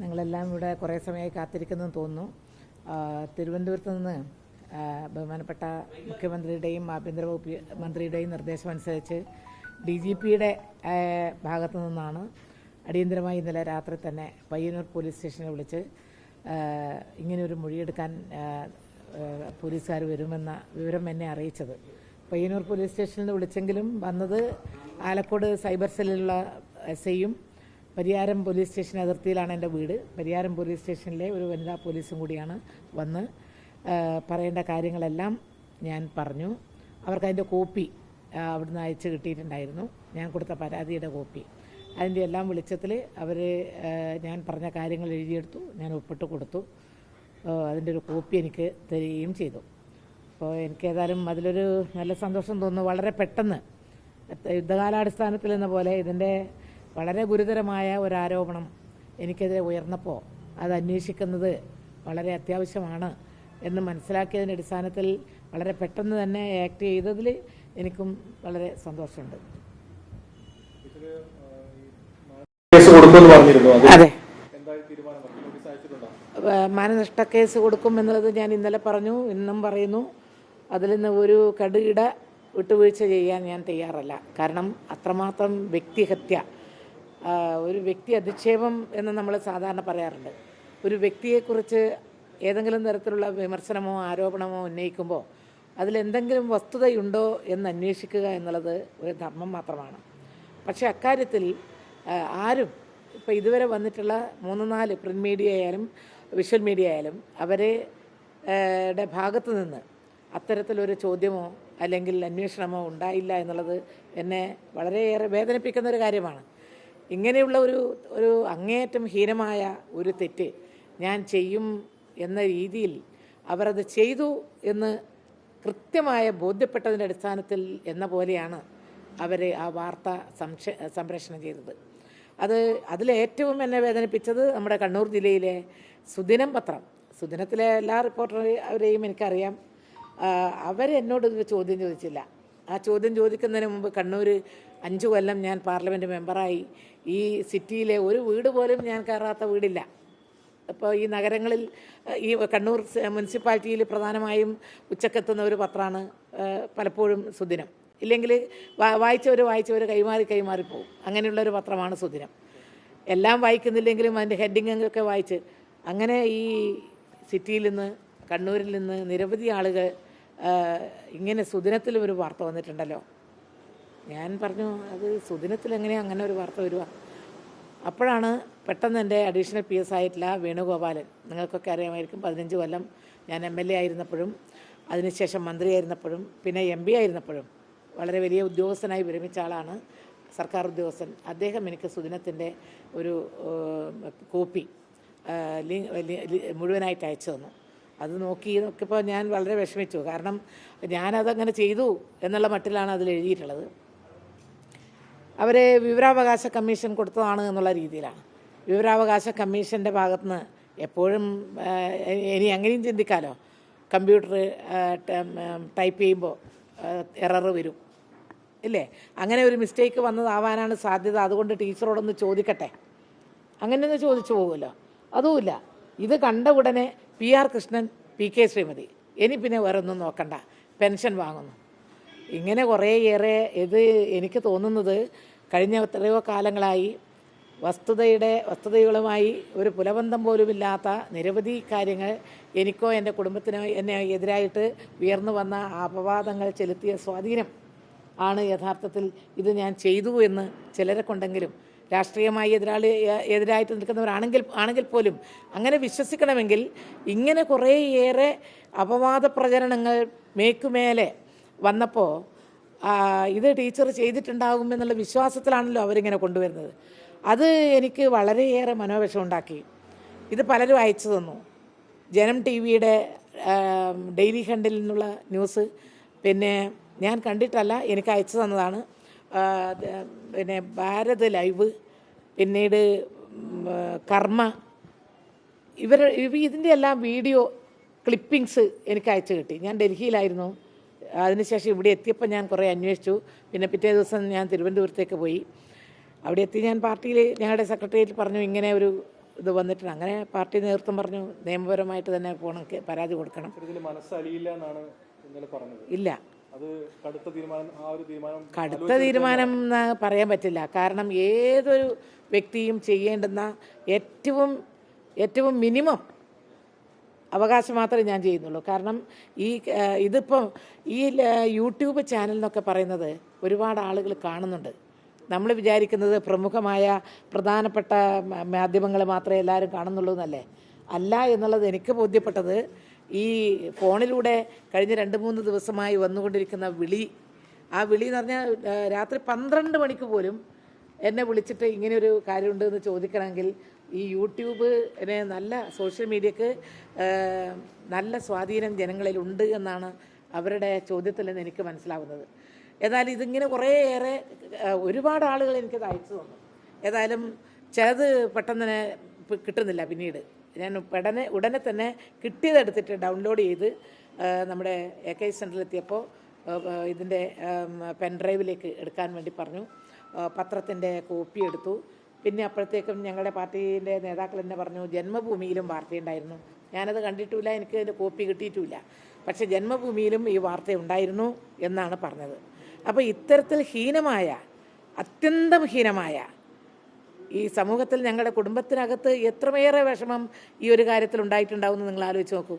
നിങ്ങളെല്ലാം ഇവിടെ കുറേ സമയമായി കാത്തിരിക്കുന്നെന്ന് തോന്നുന്നു. തിരുവനന്തപുരത്ത് നിന്ന് ബഹുമാനപ്പെട്ട മുഖ്യമന്ത്രിയുടെയും ആഭ്യന്തര വകുപ്പ് മന്ത്രിയുടെയും നിർദ്ദേശമനുസരിച്ച് DGPയുടെ ഭാഗത്തു നിന്നാണ് അടിയന്തരമായി ഇന്നലെ രാത്രി തന്നെ പയ്യന്നൂർ പോലീസ് സ്റ്റേഷനെ വിളിച്ച് ഇങ്ങനെയൊരു മൊഴിയെടുക്കാൻ പോലീസുകാർ വരുമെന്ന വിവരം എന്നെ അറിയിച്ചത്. പയ്യന്നൂർ പോലീസ് സ്റ്റേഷനിൽ വിളിച്ചെങ്കിലും വന്നത് ആലക്കോട് സൈബർ സെല്ലിലുള്ള SIയും പരിയാരം പോലീസ് സ്റ്റേഷൻ അതിർത്തിയിലാണ് എൻ്റെ വീട്. പരിയാരം പോലീസ് സ്റ്റേഷനിലെ ഒരു വനിതാ പോലീസും കൂടിയാണ് വന്ന് പറയേണ്ട കാര്യങ്ങളെല്ലാം ഞാൻ പറഞ്ഞു. അവർക്കതിൻ്റെ കോപ്പി അവിടുന്ന് അയച്ച് കിട്ടിയിട്ടുണ്ടായിരുന്നു, ഞാൻ കൊടുത്ത പരാതിയുടെ കോപ്പി. അതിൻ്റെ എല്ലാം വെളിച്ചത്തിൽ അവർ ഞാൻ പറഞ്ഞ കാര്യങ്ങൾ എഴുതിയെടുത്തു, ഞാൻ ഒപ്പിട്ട് കൊടുത്തു. അതിൻ്റെ ഒരു കോപ്പി എനിക്ക് തരികയും ചെയ്തു. അപ്പോൾ എനിക്കേതായാലും അതിലൊരു നല്ല സന്തോഷം തോന്നുന്നു. വളരെ പെട്ടെന്ന് യുദ്ധകാലാടിസ്ഥാനത്തിൽ എന്ന പോലെ ഇതിൻ്റെ വളരെ ഗുരുതരമായ ഒരാരോപണം എനിക്കെതിരെ ഉയർന്നപ്പോൾ അത് അന്വേഷിക്കുന്നത് വളരെ അത്യാവശ്യമാണ് എന്ന് മനസ്സിലാക്കിയതിൻ്റെ അടിസ്ഥാനത്തിൽ വളരെ പെട്ടെന്ന് തന്നെ ആക്ട് ചെയ്തതിൽ എനിക്കും വളരെ സന്തോഷമുണ്ട്. അതെ, മാനനഷ്ട കേസ് കൊടുക്കും എന്നുള്ളത് ഞാൻ ഇന്നലെ പറഞ്ഞു, ഇന്നും പറയുന്നു. അതിൽ നിന്ന് ഒരു കടുകിട വിട്ടുവീഴ്ച ചെയ്യാൻ ഞാൻ തയ്യാറല്ല. കാരണം അത്രമാത്രം വ്യക്തിഹത്യ, ഒരു വ്യക്തി അധിക്ഷേപം എന്ന് നമ്മൾ സാധാരണ പറയാറുണ്ട്. ഒരു വ്യക്തിയെക്കുറിച്ച് ഏതെങ്കിലും തരത്തിലുള്ള വിമർശനമോ ആരോപണമോ ഉന്നയിക്കുമ്പോൾ അതിലെന്തെങ്കിലും വസ്തുതയുണ്ടോ എന്ന് അന്വേഷിക്കുക എന്നുള്ളത് ഒരു ധർമ്മം മാത്രമാണ്. പക്ഷേ അക്കാര്യത്തിൽ ആരും ഇപ്പോൾ ഇതുവരെ വന്നിട്ടുള്ള 3-4 പ്രിൻ്റ് മീഡിയ ആയാലും വിഷ്വൽ മീഡിയ ആയാലും അവരുടെ ഭാഗത്തു നിന്ന് അത്തരത്തിലൊരു ചോദ്യമോ അല്ലെങ്കിൽ അന്വേഷണമോ ഉണ്ടായില്ല എന്നുള്ളത് എന്നെ വളരെയേറെ വേദനിപ്പിക്കുന്ന ഒരു കാര്യമാണ്. ഇങ്ങനെയുള്ള ഒരു അങ്ങേയറ്റം ഹീനമായ ഒരു തെറ്റ് ഞാൻ ചെയ്യും എന്ന രീതിയിൽ അവരത് ചെയ്തു എന്ന് കൃത്യമായ ബോധ്യപ്പെട്ടതിൻ്റെ അടിസ്ഥാനത്തിൽ എന്ന പോലെയാണ് അവർ ആ വാർത്ത സംപ്രേഷണം ചെയ്തത്. അതിലേറ്റവും എന്നെ വേദനിപ്പിച്ചത് നമ്മുടെ കണ്ണൂർ ജില്ലയിലെ സുദിനം പത്രം. സുദിനത്തിലെ എല്ലാ റിപ്പോർട്ടറെയും എനിക്കറിയാം. അവരെന്നോട് ഒരു ചോദ്യം ചോദിച്ചില്ല. ആ ചോദ്യം ചോദിക്കുന്നതിന് മുമ്പ് കണ്ണൂർ 5 കൊല്ലം ഞാൻ പാർലമെൻറ്റ് മെമ്പറായി. ഈ സിറ്റിയിലെ ഒരു വീട് പോലും ഞാൻ കയറാത്ത വീടില്ല. ഇപ്പോൾ ഈ നഗരങ്ങളിൽ ഈ കണ്ണൂർ മുനിസിപ്പാലിറ്റിയിൽ പ്രധാനമായും ഉച്ചക്കെത്തുന്ന ഒരു പത്രമാണ് പലപ്പോഴും സുദിനം. ഇല്ലെങ്കിൽ വായിച്ചവർ കൈമാറിപ്പോവും. അങ്ങനെയുള്ളൊരു പത്രമാണ് സുദിനം. എല്ലാം വായിക്കുന്നില്ലെങ്കിലും അതിൻ്റെ ഹെഡിങ്ങൊക്കെ വായിച്ച് അങ്ങനെ ഈ സിറ്റിയിൽ നിന്ന് കണ്ണൂരിൽ നിന്ന് നിരവധി ആളുകൾ ഇങ്ങനെ സുദിനത്തിൽ ഒരു വാർത്ത വന്നിട്ടുണ്ടല്ലോ. ഞാൻ പറഞ്ഞു, അത് സുദിനത്തിൽ എങ്ങനെയാണ് അങ്ങനെ ഒരു വാർത്ത വരിക? അപ്പോഴാണ് പെട്ടെന്ന് എൻ്റെ അഡീഷണൽ PS ആയിട്ടുള്ള വേണുഗോപാലൻ, നിങ്ങൾക്കൊക്കെ അറിയാമായിരിക്കും, 15 കൊല്ലം ഞാൻ MLA ആയിരുന്നപ്പോഴും അതിനുശേഷം മന്ത്രിയായിരുന്നപ്പോഴും പിന്നെ MP ആയിരുന്നപ്പോഴും വളരെ വലിയ ഉദ്യോഗസ്ഥനായി വിരമിച്ച ആളാണ്, സർക്കാർ ഉദ്യോഗസ്ഥൻ. അദ്ദേഹം എനിക്ക് സുദിനത്തിൻ്റെ ഒരു കോപ്പി മുഴുവനായിട്ട് അയച്ചു തന്നു. അത് നോക്കിയപ്പോൾ ഞാൻ വളരെ വിഷമിച്ചു. കാരണം ഞാനതങ്ങനെ ചെയ്തു എന്നുള്ള മട്ടിലാണ് അതിൽ എഴുതിയിട്ടുള്ളത്. അവരെ വിവരാവകാശ കമ്മീഷൻ കൊടുത്തതാണ് എന്നുള്ള രീതിയിലാണ്. വിവരാവകാശ കമ്മീഷൻ്റെ ഭാഗത്തുനിന്ന് എപ്പോഴും ഇനി അങ്ങനെയും ചിന്തിക്കാമല്ലോ, കമ്പ്യൂട്ടർ ടൈപ്പ് ചെയ്യുമ്പോൾ എറർ വരും ഇല്ലേ? അങ്ങനെ ഒരു മിസ്റ്റേക്ക് വന്നതാവാനാണ് സാധ്യത. അതുകൊണ്ട് ടീച്ചറോടൊന്ന് ചോദിക്കട്ടെ, അങ്ങനെയൊന്ന് ചോദിച്ചു പോകുമല്ലോ. അതുമില്ല. ഇത് കണ്ട ഉടനെ PR കൃഷ്ണൻ, PK ശ്രീമതി, ഇനി പിന്നെ വേറെ ഒന്നും നോക്കണ്ട, പെൻഷൻ വാങ്ങുന്നു. ഇങ്ങനെ കുറേയേറെ ഇത് എനിക്ക് തോന്നുന്നത് കഴിഞ്ഞ എത്രയോ കാലങ്ങളായി വസ്തുതകളുമായി ഒരു പുലബന്ധം പോലുമില്ലാത്ത നിരവധി കാര്യങ്ങൾ എനിക്കോ എൻ്റെ കുടുംബത്തിനോ എന്നെ എതിരായിട്ട് ഉയർന്നു വന്ന അപവാദങ്ങൾ ചെലുത്തിയ സ്വാധീനം ആണ് യഥാർത്ഥത്തിൽ ഇത് ഞാൻ ചെയ്തു എന്ന് ചിലരെ കൊണ്ടെങ്കിലും രാഷ്ട്രീയമായി എതിരായിട്ട് നിൽക്കുന്നവരാണെങ്കിൽ പോലും അങ്ങനെ വിശ്വസിക്കണമെങ്കിൽ ഇങ്ങനെ കുറേയേറെ അപവാദ പ്രചരണങ്ങൾ മേക്കുമേലെ വന്നപ്പോൾ ഇത് ടീച്ചർ ചെയ്തിട്ടുണ്ടാകും എന്നുള്ള വിശ്വാസത്തിലാണല്ലോ അവരിങ്ങനെ കൊണ്ടുവരുന്നത്. അത് എനിക്ക് വളരെയേറെ മനോവിഷം ഉണ്ടാക്കി. ഇത് പലരും അയച്ചു തന്നു. ജനം TVയുടെ ഡെയിലി ഹണ്ടിൽ നിന്നുള്ള ന്യൂസ് പിന്നെ ഞാൻ കണ്ടിട്ടല്ല, എനിക്ക് അയച്ചു തന്നതാണ്. പിന്നെ ഭാരത് ലൈവ്, പിന്നീട് കർമ്മ, ഇതിൻ്റെ എല്ലാം വീഡിയോ ക്ലിപ്പിങ്സ് എനിക്ക് അയച്ചു കിട്ടി. ഞാൻ ഡൽഹിയിലായിരുന്നു. അതിനുശേഷം ഇവിടെ എത്തിയപ്പോൾ ഞാൻ കുറേ അന്വേഷിച്ചു. പിന്നെ പിറ്റേ ദിവസം ഞാൻ തിരുവനന്തപുരത്തേക്ക് പോയി. അവിടെ എത്തി ഞാൻ പാർട്ടിയിൽ ഞങ്ങളുടെ സെക്രട്ടേറിയറ്റിൽ പറഞ്ഞു, ഇങ്ങനെ ഒരു ഇത് വന്നിട്ടുണ്ട്. അങ്ങനെ പാർട്ടി നേതൃത്വം പറഞ്ഞു നിയമപരമായിട്ട് തന്നെ പോകണം, പരാതി കൊടുക്കണം. മനസ്സലിയില്ല എന്നാണ് ഇന്നലെ പറഞ്ഞത്. ഇല്ല, അത് കടുത്ത തീരുമാനം, ആ ഒരു തീരുമാനം കടുത്ത തീരുമാനം എന്ന് പറയാൻ പറ്റില്ല. കാരണം ഏതൊരു വ്യക്തിയും ചെയ്യേണ്ടുന്ന ഏറ്റവും മിനിമം അവകാശം മാത്രമേ ഞാൻ ചെയ്യുന്നുള്ളൂ. കാരണം ഇതിപ്പം ഈ യൂട്യൂബ് ചാനൽ എന്നൊക്കെ പറയുന്നത് ഒരുപാട് ആളുകൾ കാണുന്നുണ്ട്. നമ്മൾ വിചാരിക്കുന്നത് പ്രമുഖമായ പ്രധാനപ്പെട്ട മാധ്യമങ്ങൾ മാത്രമേ എല്ലാവരും കാണുന്നുള്ളൂ എന്നല്ലേ. അല്ല എന്നുള്ളത് എനിക്ക് ബോധ്യപ്പെട്ടത് ഈ ഫോണിലൂടെ കഴിഞ്ഞ 2-3 ദിവസമായി വന്നുകൊണ്ടിരിക്കുന്ന ആ വിളി എന്ന് പറഞ്ഞാൽ രാത്രി 12 മണിക്ക് പോലും എന്നെ വിളിച്ചിട്ട് ഇങ്ങനെയൊരു കാര്യമുണ്ട് എന്ന് ചോദിക്കണമെങ്കിൽ ഈ യൂട്യൂബിന് നല്ല സോഷ്യൽ മീഡിയക്ക് നല്ല സ്വാധീനം ജനങ്ങളിലുണ്ട് എന്നാണ് അവരുടെ ചോദ്യത്തിൽ നിന്ന് എനിക്ക് മനസ്സിലാവുന്നത്. ഏതായാലും ഇതിങ്ങനെ കുറേയേറെ ഒരുപാട് ആളുകൾ എനിക്കത് അയച്ചു തന്നു. ഏതായാലും ചിലത് പെട്ടെന്ന് തന്നെ കിട്ടുന്നില്ല. പിന്നീട് ഞാൻ ഉടനെ തന്നെ കിട്ടിയതെടുത്തിട്ട് ഡൗൺലോഡ് ചെയ്ത് നമ്മുടെ AK സെൻറ്ററിലെത്തിയപ്പോൾ ഇതിൻ്റെ പെൻഡ്രൈവിലേക്ക് എടുക്കാൻ വേണ്ടി പറഞ്ഞു. പത്രത്തിൻ്റെ കോപ്പി എടുത്തു. പിന്നെ അപ്പോഴത്തേക്കും ഞങ്ങളുടെ പാർട്ടീൻ്റെ നേതാക്കൾ തന്നെ പറഞ്ഞു ജന്മഭൂമിയിലും വാർത്തയുണ്ടായിരുന്നു. ഞാനത് കണ്ടിട്ടില്ല, എനിക്ക് അതിൻ്റെ കോപ്പി കിട്ടിയിട്ടുമില്ല. പക്ഷേ ജന്മഭൂമിയിലും ഈ വാർത്ത ഉണ്ടായിരുന്നു എന്നാണ് പറഞ്ഞത്. അപ്പോൾ ഇത്തരത്തിൽ അത്യന്തം ഹീനമായ ഈ സമൂഹത്തിൽ ഞങ്ങളുടെ കുടുംബത്തിനകത്ത് എത്രമേറെ വിഷമം ഈ ഒരു കാര്യത്തിൽ ഉണ്ടായിട്ടുണ്ടാവുമെന്ന് നിങ്ങൾ ആലോചിച്ച് നോക്കൂ.